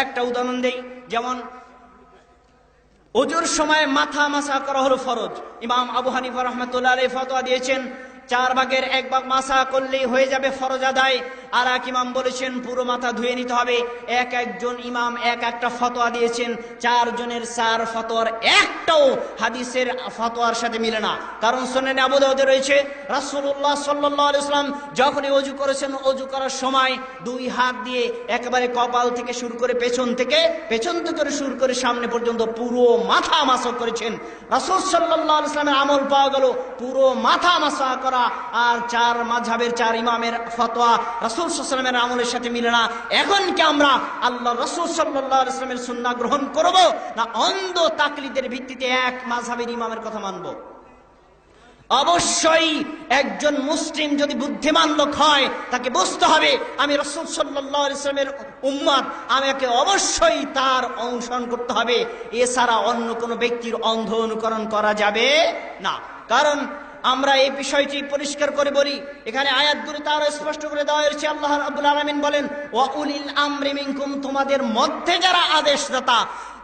একটা উদাহরণ দেই, যেমন ওজুর সময় মাথা মাসা করা হলো ফরজ। ইমাম আবু হানিফা রাহমাতুল্লাহ আলাইহি ফতোয়া দিয়েছেন 4 ভাগের 1 ভাগ মাসা করলেই হয়ে যাবে ফরজ আদায়। আর এক ইমাম বলেছেন পুরো মাথা ধুয়ে নিতে হবে। একজন ইমাম একটা ফতোয়া দিয়েছেন। 4 জনের 4 ফতোয়ার একটাও হাদিসের ফতোয়ার সাথে মিলে না। কারণ সুনানে আবু দাউদে রয়েছে রাসূলুল্লাহ সাল্লাল্লাহু আলাইহি ওয়াসাল্লাম যখনই ওযু করেছেন, ওযু করার সময় 2 হাত দিয়ে একেবারে কপাল থেকে শুরু করে পেছন থেকে শুরু করে সামনে পর্যন্ত পুরো মাথা মাসা করেছেন। রাসূল সাল্লাল্লাহু আলাইহি ওয়াসাল্লামের আমল পাওয়া গেল পুরো মাথা মাসা করা। আর 4 মাযহাবের 4 ইমামের ফতোয়া রাসূল সাল্লাল্লাহু আলাইহি ওয়াসাল্লামের আমলের সাথে মিলে না। এখন কি আমরা আল্লাহ রাসূল সাল্লাল্লাহু আলাইহি ওয়াসাল্লামের সুন্নাহ গ্রহণ করব, না অন্ধ তাকলিদের ভিত্তিতে এক মাযহাবের ইমামের কথা মানব? অবশ্যই একজন মুসলিম যদি বুদ্ধিমান লোক হয় তাকে বুঝতে হবে আমি রাসূল সাল্লাল্লাহু আলাইহি ওয়াসাল্লামের উম্মত, আমাকে অবশ্যই তার অনুসরণ করতে হবে। এছাড়া অন্য কোনো ব্যক্তির অন্ধ অনুকরণ করা যাবে না। কারণ আমরা এই বিষয়টি পরিষ্কার করে বলি, এখানে আয়াতগুলোতে আরো স্পষ্ট করে দেওয়া হয়েছে। আল্লাহ রাব্বুল আলামিন বলেন ওয়া উলিল আমরি মিনকুম, তোমাদের মধ্যে যারা আদেশদাতা,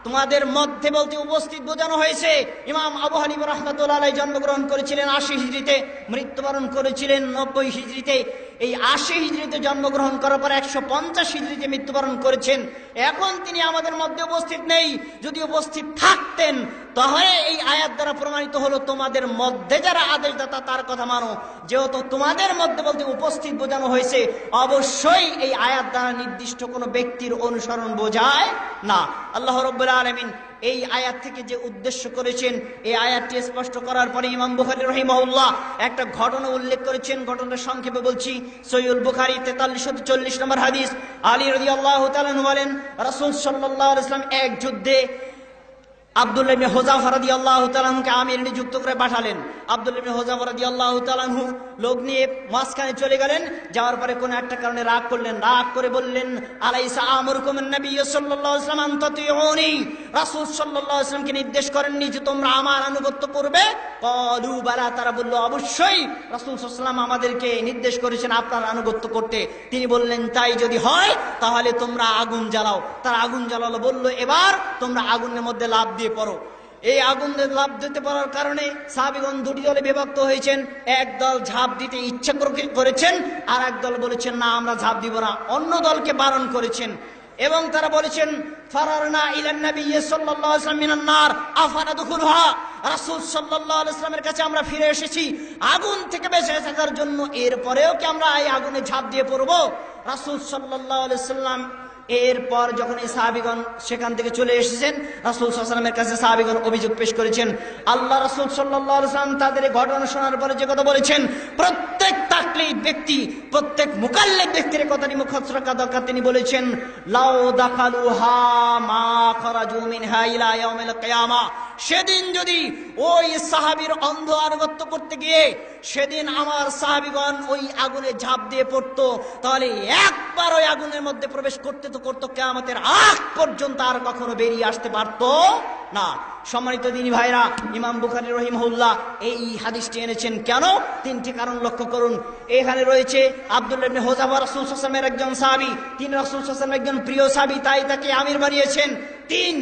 তোমাদের মধ্যে বলতে উপস্থিত বোঝানো হয়েছে। ইমাম আবু হানিফা রাহমাতুল্লাহ আলাইহি জন্মগ্রহণ করেছিলেন 80 হিজরিতে, মৃত্যুবরণ করেছিলেন 90 হিজরিতে। এই 80 হিজরিতে জন্মগ্রহণ করার পর 150 হিজরিতে মৃত্যুবরণ করেছেন। এখন তিনি আমাদের মধ্যে উপস্থিত নেই। যদি উপস্থিত থাকতেন তাহলে এই আয়াত দ্বারা প্রমাণিত হলো তোমাদের মধ্যে যারা আদেশদাতা তার কথা মানো। যেহেতু তোমাদের মধ্যে বলতে উপস্থিত বোঝানো হয়েছে, অবশ্যই এই আয়াত দ্বারা নির্দিষ্ট কোনো ব্যক্তির অনুসরণ বোঝায় না। আল্লাহ রাব্বুল আলামিন এই আয়াত থেকে যে উদ্দেশ্য করেছেন, এই আয়াতটি স্পষ্ট করার পরে ইমাম বুখারী রাহিমাহুল্লাহ একটা ঘটনা উল্লেখ করেছেন। ঘটনাটা সংক্ষেপে বলছি। সহিহুল বুখারী 4340 নম্বর হাদিস। আলী রাদিয়াল্লাহু তাআলা আনহু বলেন রাসূল সাল্লাল্লাহু আলাইহি ওয়াসাল্লাম এক যুদ্ধে আব্দুল্লাহ ইবনে হুযাফা রাদিয়াল্লাহু তাআলা আনহুকে আমির নিযুক্ত করে পাঠালেন। আব্দুল্লাহ ইবনে হুযাফা রাদিয়াল্লাহু তাআলা আনহু লোক নিয়ে মাঝখানে চলে গেলেন। যাওয়ার পরে কোন একটা কারণে রাগ করলেন। রাগ করে বললেন আলাইসা আমরুকুম নবী সাল্লাল্লাহু আলাইহি ওয়াসাল্লাম তাতিউনি, রাসূল সাল্লাল্লাহু আলাইহি ওয়াসাল্লাম কি নির্দেশ করেননি যে তোমরা আমার আনুগত্য করবে? ক্বালু বালা, তারা বলল অবশ্যই রাসূল সাল্লাল্লাহু আলাইহি ওয়াসাল্লাম আমাদেরকে নির্দেশ করেছেন আপনার আনুগত্য করতে। তিনি বললেন তাই যদি হয় তাহলে তোমরা আগুন জ্বালাও। তারা আগুন জ্বালালো। বলল এবার তোমরা আগুনের মধ্যে লাফ দিয়ে পড়ো। এই আগুনে লাফ দিতে পারার কারণে সাহাবীগণ দুটি দলে বিভক্ত হয়েছেন। এক দল ঝাঁপ দিতে ইচ্ছা করেছেন, আর এক দল বলেছেন না আমরা ঝাঁপ দিব না, অন্য দলকে বারণ করেছেন। এবং তারা বলেছেন ফারারনা ইলান নবী সাল্লাল্লাহু আলাইহি ওয়াসাল্লাম মিনান নার আফানাদখুলহা, রাসূল সাল্লাল্লাহু আলাইহি ওয়াসাল্লামের কাছে আমরা ফিরে এসেছি আগুন থেকে বেঁচে থাকার জন্য, এরপরেও কি আমরা এই আগুনে ঝাঁপ দিয়ে পড়ব? রাসূল সাল্লাল্লাহু আলাইহি ওয়াসাল্লাম এরপর যখন এই সাহাবীগণ সেখান থেকে চলে এসেছেন, রাসূল সাল্লাল্লাহু আলাইহি ওয়াসাল্লামের কাছে সাহাবীগণ অভিযোগ পেশ করেছেন। আল্লাহ রাসূল সাল্লাল্লাহু আলাইহি ওয়াসাল্লাম তাদের এই ঘটনা শোনার পরে যে কথা বলেছেন, প্রত্যেক তাকলিদ ব্যক্তি, প্রত্যেক মুকাল্লিদ ব্যক্তির কথাটি মুখস্থ রাখা দরকার। তিনি বলেছেন লাউ দাখালুহা মা খারাজু মিনহা ইলা ইয়াউমিল কিয়ামা, সেদিন যদি ওই সাহাবীর অন্ধ আনুগত্য করতে গিয়ে সেদিন আমার সাহাবীগণ ওই আগুনে ঝাঁপ দিয়ে পড়তো, তাহলে একবার ওই আগুনের মধ্যে প্রবেশ করতে তো করতো, কিয়ামতের আগ পর্যন্ত আর কখনো বেরিয়ে আসতে পারতো না। সম্মানিত দিনী ভাইরা, ইমাম বুখারী রাহিমাহুল্লাহ এই হাদিসটি এনেছেন কেন? 3টি কারণ লক্ষ্য করুন। এখানে রয়েছে আব্দুল্লাহ ইবনে হুযাফা রাসূল সাল্লাল্লাহু আলাইহি ওয়াসাল্লামের একজন সাহাবী, তিনি রাসূল সাল্লাল্লাহু আলাইহি ওয়াসাল্লামের একজন প্রিয় সাহাবী, তাই তাকে আমির বানিয়েছেন। 3,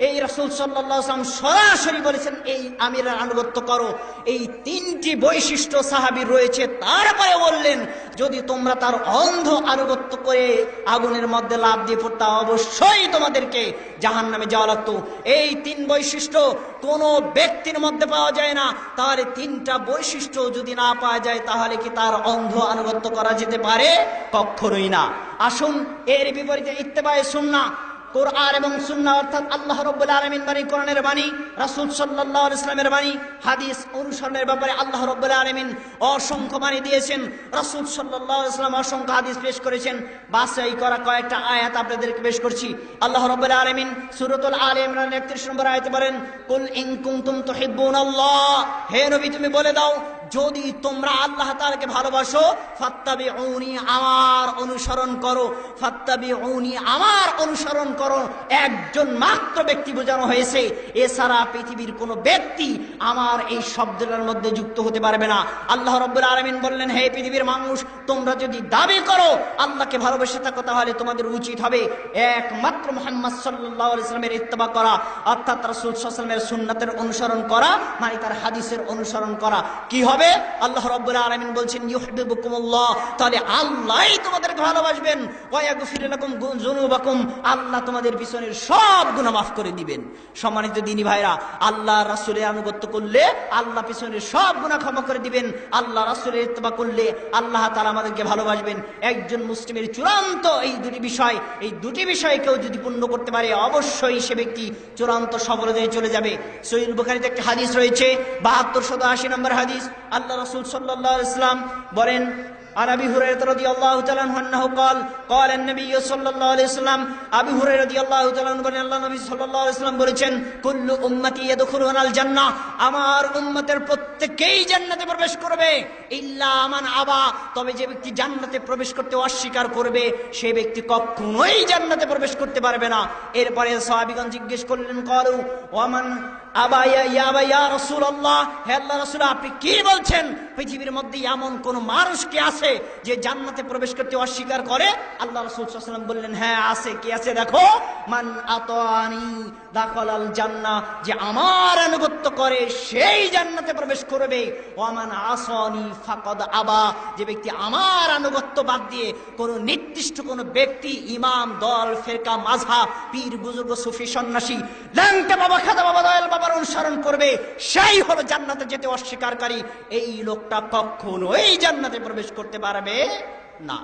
এই রাসূল সাল্লাল্লাহু আলাইহি ওয়াসাল্লাম সরাসরি বলেছেন এই আমিরের আনুগত্য করো। এই 3টি বৈশিষ্ট্য সাহাবীর রয়েছে। তারপরে বললেন যদি তোমরা তার অন্ধ আনুগত্য করে আগুনের মধ্যে লাফ দিয়ে পড়তা অবশ্যই তোমাদেরকে জাহান্নামে যাওয়া লাগতো। এই 3 বৈশিষ্ট্য কোনো ব্যক্তির মধ্যে পাওয়া যায় না। তাহলে 3টা বৈশিষ্ট্য যদি না পাওয়া যায় তাহলে কি তার অন্ধ আনুগত্য করা যেতে পারে? কখনোই না। আসুন এর বিপরীতে ইত্তেবায়ে সুন্নাহ, কোরআন এবং সুন্নাহ অর্থাৎ আল্লাহ রাব্বুল আলামিন বাণী, কোরআনের বাণী, রাসূল সাল্লাল্লাহু আলাইহি ওয়াসাল্লামের বাণী, হাদিস অনুসরণের ব্যাপারে আল্লাহ রাব্বুল আলামিন অসংখ্য বাণী দিয়েছেন। রাসূল সাল্লাল্লাহু আলাইহি ওয়াসাল্লাম অসংখ্য হাদিস পেশ করেছেন। বাছাই করা কয়েকটা আয়াত আপনাদেরকে পেশ করছি। আল্লাহ রাব্বুল আলামিন সূরাতুল আলে ইমরান 31 নম্বর আয়াতে বলেন কুল ইন কুনতুম তুহিব্বুনাল্লাহ, হে নবী তুমি বলে দাও যদি তোমরা আল্লাহ তাআলাকে ভালোবাসো ফাত্তাবিউনি, আমার অনুসরণ করো, ফাত্তাবিউনি, আমার অনুসরণ করো। একজন মাত্র ব্যক্তি বোঝানো হয়েছে, এছাড়া পৃথিবীর কোনো ব্যক্তি আমার এই শব্দটার মধ্যে যুক্ত হতে পারবে না। আল্লাহ রাব্বুল আলামিন বললেন, হে পৃথিবীর মানুষ, তোমরা যদি দাবি করো আল্লাহকে ভালোবেসে থাকো, তাহলে তোমাদের উচিত হবে একমাত্র মুহাম্মদ সাল্লাল্লাহু আলাইহি ওয়াসাল্লামের ইত্তেবা করা, অর্থাৎ রাসূল সাল্লাল্লাহু আলাইহি ওয়াসাল্লামের সুন্নাতের অনুসরণ করা, মানে তার হাদিসের অনুসরণ করা। কি হবে? আল্লাহ রাব্বুল আলামিন বলছেন ইউহিব্বুকুমুল্লাহ, তাহলে আল্লাহই তোমাদেরকে ভালোবাসবেন, ওয়া ইয়াগফির লাকুম যুনুবাকুম, আল্লাহ তোমাদের পিছনের সব গুনাহ মাফ করে দিবেন। সম্মানিত দিনী ভাইরা, আল্লাহ রাসূলের আনুগত্য করলে আল্লাহ পিছনের সব গুনাহ ক্ষমা করে দিবেন। আল্লাহ রাসূলের ইত্তেবা করলে আল্লাহ তাআলা আমাদেরকে ভালোবাসবেন। একজন মুসলিমের চূড়ান্ত এই দুটি বিষয় কেউ যদি পূর্ণ করতে পারে, অবশ্যই সে ব্যক্তি চূড়ান্ত সফলতায় চলে যাবে। সহিহ বুখারীতে একটা হাদিস রয়েছে, 7280 নম্বর হাদিস। আল্লাহ রাসূল সাল্লাল্লাহু আলাইহি ওয়াসাল্লাম বলেন, عن ابي هريره رضي الله تعالى عنه انه قال قال النبي صلى الله عليه وسلم, আবু হুরায়রা রাদিয়াল্লাহু তাআলা আনহু বলেন, আল্লাহ নবী সাল্লাল্লাহু আলাইহি ওয়াসাল্লাম বলেছেন, কুল্লু উম্মতি ইয়াদখুলুনাল জান্নাহ, আমার উম্মতের প্রত্যেকেই জান্নাতে প্রবেশ করবে, ইল্লা মান আবা, তবে যে ব্যক্তি জান্নাতে প্রবেশ করতে অস্বীকার করবে সে ব্যক্তি কখনোই জান্নাতে প্রবেশ করতে পারবে না। এরপরে সাহাবীগণ জিজ্ঞেস করলেন, ক্বালু ওয়ামান আবা ইয়া রাসূলুল্লাহ, হে আল্লাহর রাসূল আপনি কি বলছেন? পৃথিবীর মধ্যে এমন কোন মানুষ কি আছে যে জান্নাতে প্রবেশ করতে অস্বীকার করে? আল্লাহ রাসূল সাল্লাল্লাহু আলাইহি ওয়াসাল্লাম বললেন, হ্যাঁ আছে। কি আছে? দেখো, মান আতানি দাখালাল জান্নাহ, যে আমার আনুগত্য করে সেই জান্নাতে প্রবেশ করবে, ওয়া মান আসানি ফাকাদ আবা, যে ব্যক্তি আমার আনুগত্য বাদ দিয়ে কোন নির্দিষ্ট কোন ব্যক্তি, ইমাম, দল, ফিরকা, মাযহাব, পীর, বুজুর্গ, সুফি, সন্ন্যাসী, ল্যাংটা বাবা, খাদা বাবা, দয়াল বাবার অনুসরণ করবে, সেই হলো জান্নাতে যেতে অস্বীকারকারী। এই লোকটা কখনোই জান্নাতে প্রবেশ করতে পারবে না।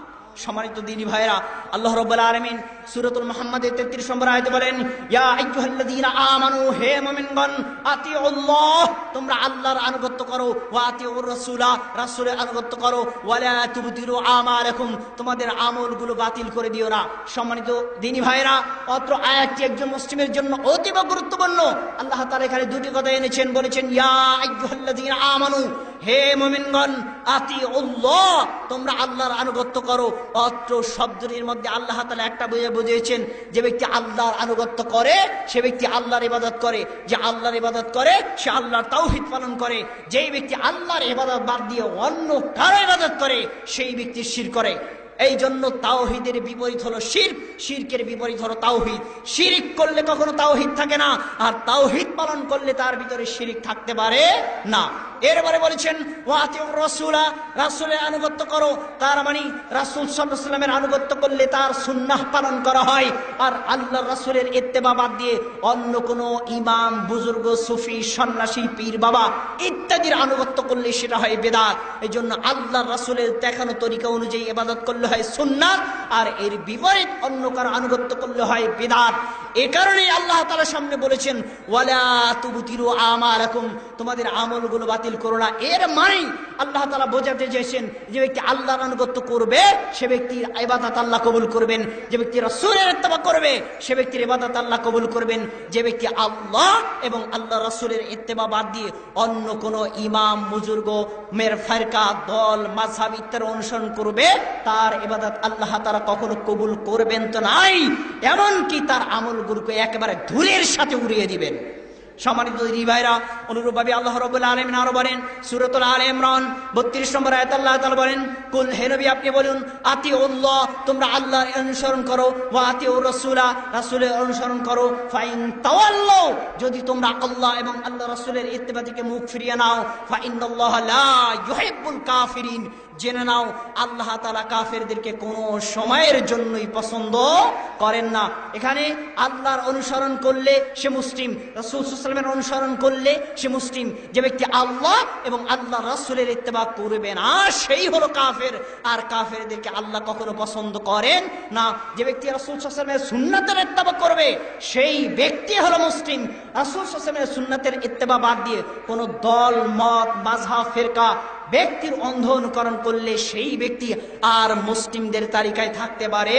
সম্মানিত দিনী ভাইরা, আল্লাহ রাব্বুল আলামিন সূরাতুল মুহাম্মাদের 33 নম্বর আয়াতে বলেন, ইয়া আইয়ুহাল্লাযীনা আমানু, হে মুমিনগণ, আতিউল্লাহ, তোমরা আল্লাহর আনুগত্য করো, ওয়া আতিউর রাসূলা, রাসূলের আনুগত্য করো, ওয়ালা তুবতিলু আমালাকুম, তোমাদের আমলগুলো বাতিল করে দিও না। সম্মানিত দিনী ভাইরা, অত্র আয়াতটি একজন মুসলিমের জন্য অতীব গুরুত্বপূর্ণ। আল্লাহ তাআলা এখানে দুটি কথা এনেছেন, বলেছেন ইয়া আইয়ুহাল্লাযীনা আমানু, হে মুমিনগণ, আতিউল্লাহ, তোমরা আল্লাহর আনুগত্য করো। অত্র শব্দটির মধ্যে আল্লাহ তাআলা একটা বুঝিয়েছেন, যে ব্যক্তি আল্লাহর আনুগত্য করে সে ব্যক্তি আল্লাহর ইবাদত করে, যে আল্লাহর ইবাদত করে সে আল্লাহর তাওহীদ পালন করে, যেই ব্যক্তি আল্লাহর ইবাদত বাদ দিয়ে অন্য কারো ইবাদত করে সেই ব্যক্তি শিরক করে। এই জন্য তাওহীদের বিপরীত হলো শিরক, শিরকের বিপরীত হলো তাওহীদ। শিরক করলে কখনো তাওহীদ থাকে না, আর তাওহীদ পালন করলে তার ভিতরে শিরক থাকতে পারে না। এরপরে বলেছেন ওয়াতিউর রাসূলা, রাসূলের আনুগত্য করো, তার মানে রাসূল সাল্লাল্লাহু আলাইহি ওয়াসাল্লামের আনুগত্য করলে তার সুন্নাহ পালন করা হয়। আর আল্লাহর রাসূলের ইত্তেবা বাদ দিয়ে অন্য কোনো ইমাম, বুজুর্গ, সুফি, সন্ন্যাসী, পীর বাবা ইত্যাদির আনুগত্য করলে সেটা হয় বিদআত। এই জন্য আল্লাহর রাসূলের দেখানো তরিকা অনুযায়ী ইবাদত করলে হয় সুন্নাত, আর এর বিপরীত অন্য কারো আনুগত্য করলে হয় বিদআত। এই কারণেই আল্লাহ তাআলা সামনে বলেছেন ওয়ালা তুবতিলু আমালাকুম, তোমাদের আমলগুলো বাতিল করো না। এর মানে আল্লাহ তাআলা বোঝাতে চেয়েছেন, যে ব্যক্তি আল্লাহর আনুগত্য করবে সে ব্যক্তির ইবাদত আল্লাহ কবুল করবেন, যে ব্যক্তি রাসূলের ইত্তেবা করবে সে ব্যক্তির ইবাদত আল্লাহ কবুল করবেন। যে ব্যক্তি আল্লাহ এবং আল্লাহ রাসূলের ইত্তেবা বাদ দিয়ে অন্য কোনো ইমাম, বুজুর্গ, ফিরকা, দল, মাযহাব ইত্যাদি অনুসরণ করবে তার ইবাদত আল্লাহ তাআলা কখনো কবুল করবেন তো নাই, এমনকি তার আমলগুলোকে একেবারে ধুলির সাথে উড়িয়ে দিবেন। সম্মানিত দিনী ভাইরা, অনুরূপভাবে আল্লাহ রাব্বুল আলামিন আরো বলেন সূরাতুল আলে ইমরান 32 নম্বর আয়াতে আল্লাহ তাআলা বলেন, কুল, হে নবী আপনি বলুন, আতিউল্লাহ, তোমরা আল্লাহর অনুসরণ করো, ওয়া আতিউর রাসূলা, রাসূলের অনুসরণ করো, ফাইন তাওয়াল্লাউ, যদি তোমরা আল্লাহ এবং আল্লাহ রাসূলের ইত্তেবা থেকে মুখ ফিরিয়ে নাও, ফাইন্নাল্লাহা লা ইউহিব্বুল কাফিরিন, জেনে নাও আল্লাহ তাআলা কাফেরদেরকে কোনো সময়ের জন্যই পছন্দ করেন না। এখানে আল্লাহর অনুসরণ করলে সে মুসলিম, রাসূল সাল্লাল্লাহু আলাইহি ওয়াসাল্লামের অনুসরণ করলে সে মুসলিম। যে ব্যক্তি আল্লাহ এবং আল্লাহ রাসূলের ইত্তেবা করবে না সেই হলো কাফের, আর কাফেরদেরকে আল্লাহ কখনো পছন্দ করেন না। যে ব্যক্তি রাসূল সাল্লাল্লাহু আলাইহি ওয়াসাল্লামের সুন্নাতের ইত্তেবা করবে সেই ব্যক্তি হলো মুসলিম। রাসূল সাল্লাল্লাহু আলাইহি ওয়াসাল্লামের সুন্নাতের ইত্তেবা বাদ দিয়ে কোনো দল, মত, মাযহাব, ফিরকা ব্যক্তির অন্ধ অনুকরণ করলে সেই ব্যক্তি আর মুসলিমদের তালিকায় থাকতে পারে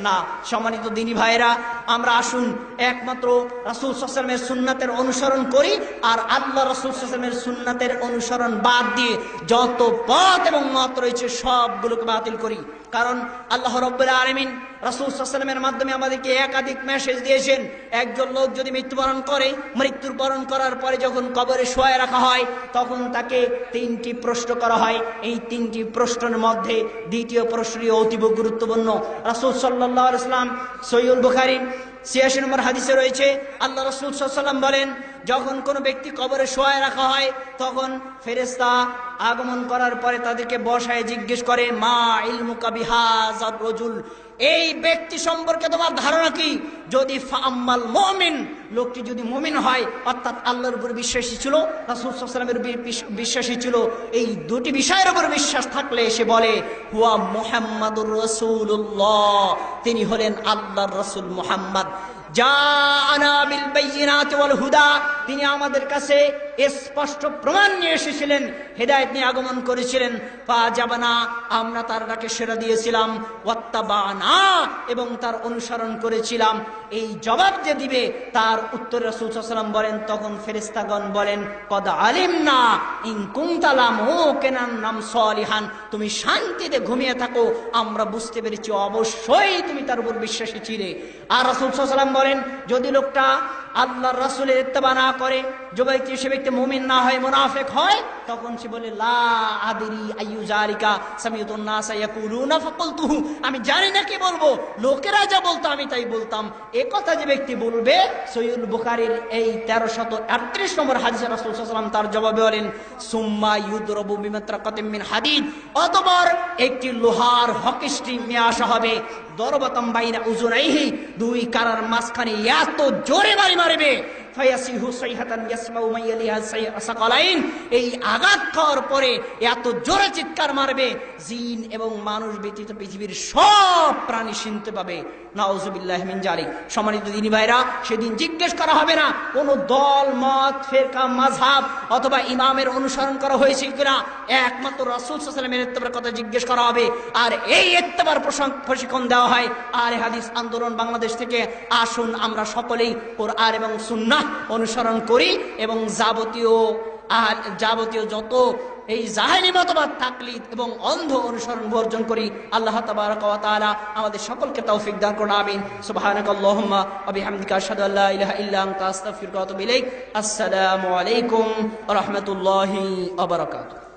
না। সম্মানিত দিনী ভাইরা, আমরা আসুন একমাত্র রাসূল সাল্লাল্লাহু আলাইহি ওয়াসাল্লামের সুন্নাতের অনুসরণ করি, আর আল্লাহ রাসূল সাল্লাল্লাহু আলাইহি ওয়াসাল্লামের সুন্নাতের অনুসরণ বাদ দিয়ে যত পথ এবং মত রয়েছে সবগুলোকে বাতিল করি। কারণ আল্লাহ রাব্বুল আলামিন রাসূল সাল্লাল্লাহু আলাইহি ওয়াসাল্লামের মাধ্যমে আমাদেরকে একাধিক মেসেজ দিয়েছেন। একজন লোক যদি মৃত্যুবরণ করে, মৃত্যুবরণ করার পরে যখন কবরে শোয়ায় রাখা হয়, তখন তাকে 3টি প্রশ্ন করা হয়। এই 3টি প্রশ্নের মধ্যে দ্বিতীয় প্রশ্নটি অতীব গুরুত্বপূর্ণ। রাসূল সাল্লাল্লাহু আলাইহি ওয়াসাল্লাম সহিহুল বুখারী ৮৬ নম্বর হাদিসে রয়েছে, আল্লাহ রাসূল সাল্লাল্লাহু আলাইহি ওয়াসাল্লাম বলেন, যখন কোনো ব্যক্তি কবরে শোয়ায় রাখা হয় তখন ফেরেশতা আগমন করার পরে তাদেরকে বসায় জিজ্ঞেস করে, মা ইলমুকা বিহাযার রাজুল, এই ব্যক্তি সম্পর্কে তোমার ধারণা কি? যদি ফাআম্মাল মুমিন, লোকটি যদি মুমিন হয় অর্থাৎ আল্লাহর উপর বিশ্বাসী ছিল, রাসূল সাল্লাল্লাহু আলাইহি ওয়াসাল্লামের বিশ্বাসী ছিল, এই দুটি বিষয়ের উপর বিশ্বাস থাকলে সে বলে হুয়া মুহাম্মাদুর রাসূলুল্লাহ, তিনি হলেন আল্লাহর রাসূল মুহাম্মদ। জাআনা বিল বাইয়িনাতি ওয়াল হুদা, তিনি আমাদের কাছে স্পষ্ট প্রমাণ নিয়ে এসেছিলেন, হেদায়েত নিয়ে আগমন করেছিলেন। ফাজাবানা, আমরা তার ডাকে সাড়া দিয়েছিলাম। ওয়াত্তাবানা, এবং তার অনুসরণ করেছিলাম। এই জবাব যে দিবে তার উত্তরে রাসূল সাল্লাল্লাহু আলাইহি ওয়াসাল্লাম বলেন, তখন ফেরেশতাগণ বলেন, কদ আলিমনা ইন কুনতা লামুকিনান নাম সালিহান, তুমি শান্তিতে ঘুমিয়ে থাকো, আমরা বুঝতে পেরেছি অবশ্যই তুমি তার উপর বিশ্বাসী ছিলে। আর রাসূল সাল্লাল্লাহু আলাইহি ওয়াসাল্লাম বলেন, যদি লোকটা আল্লাহর রাসূলের ইত্তেবা না করে, সে ব্যক্তি মুমিন না হয়, মুনাফিক হয়, তখন সে বলে লা আদরি আইয়ু যালিকা সামিউতুন নাস ইয়াকুলুনা ফাকুলতুহু, আমি জানি না কি বলবো, লোকেরা যা বলতো আমি তাই বলতাম। এই কথা যে ব্যক্তি বলবে, সহিহুল বুখারীর এই 1338 নম্বর হাদিসে রাসূল সাল্লাল্লাহু আলাইহি ওয়াসাল্লাম তার জবাবে বলেন, সুম্মা ইউদরাবু বিমাত্রাকাতিন মিন হাদিদ, অতঃপর একটি লোহার হকিস্টি নিয়ে আসা হবে, দরবাতাম বাইনা উযুনাইহি, দুই কারার মাঝখানে এত জোরে বাড়ি মারবে, ফায়াসিহু সাইহাতান ইয়াসমাউ মাইয়ালিহা সাকালাইন, এই আঘাত খাওয়ার পরে এত জোরে চিৎকার মারবে, জিন এবং মানুষ ব্যতীত পৃথিবীর সব প্রাণী শুনতে পাবে। নাউযুবিল্লাহি মিন যালিক। সম্মানিত দিনী ভাইরা, সেদিন জিজ্ঞেস করা হবে না কোন দল, মত, ফিরকা, মাযহাব অথবা ইমামের অনুসরণ করা হয়েছে কিনা, একমাত্র রাসূল সাল্লাল্লাহু আলাইহি ওয়াসাল্লামের ইত্তেবার কথা জিজ্ঞেস করা হবে। আর এই ইত্তেবার প্রশিক্ষণ দেওয়া হয় আহলে হাদিস আন্দোলন বাংলাদেশ থেকে। আসুন আমরা সকলেই কোরআন এবং সুন্নাহ অনুসরণ করি এবং যাবতীয় যত এই জাহেলি মতবাদ, তাকলিদ এবং অন্ধ অনুসরণ বর্জন করি। আল্লাহ তাবারক ওয়া তাআলা আমাদের সকলকে তৌফিক দান করুন, আমিন। সুবহানাকাল্লাহুম্মা ওয়া বিহামদিকা আশহাদু আল্লা ইলাহা ইল্লা আনতা আস্তাগফিরুকা ওয়া আতুবু ইলাইক। আসসালামু আলাইকুম ওয়া রাহমাতুল্লাহি ওয়া বারাকাতুহু।